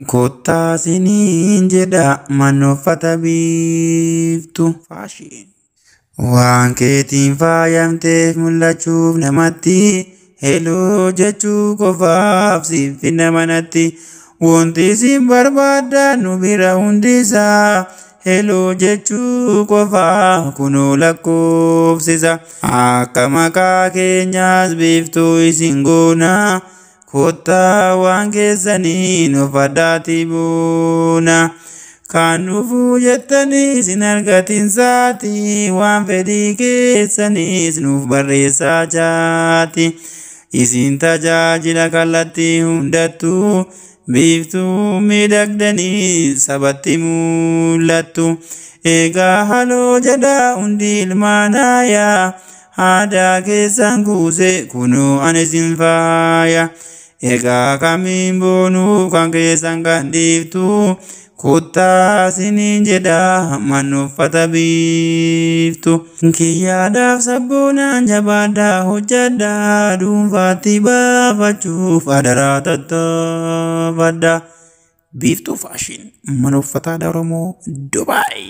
Kottaa siniin jedha manoffata biiftu faashiin. Waan keetiin faayamteef mul'achuuf namatti heloo jechuu qofaaf siif nama natti. Wanti isin barbaadan nu bira hundisaa heloo jechuu qofaa kunoo lakkoofsisa. Akka maqaa keenyaas biiftuu isin goona. Kottaa waan keessaniin of addaati buuna. Kan dhufuu jettanii isin argatinsaati. Waan fedhii keessanis nuuf barreessaa jaati. Isin tajaajila kallattii hundattuu. Biiftuu miidhagdanii sabatti mul'attu. Egaa haloo jedha hundi ilmaanaayaa. Aadaa keessan kuuse kunoo ani isin faaya. Egaa kamiin boonuuf kan keessan kan dhiiftu. Kottaa siniin jedha manoffata biiftu. Kiyyaadhaaf sabboonaan jabaadhaa hojjadhaa dhuunfaatti baafachuuf adaraa tattaafadhaa. Biiftuu faashiin mana uffataa Oromoo Dubaay.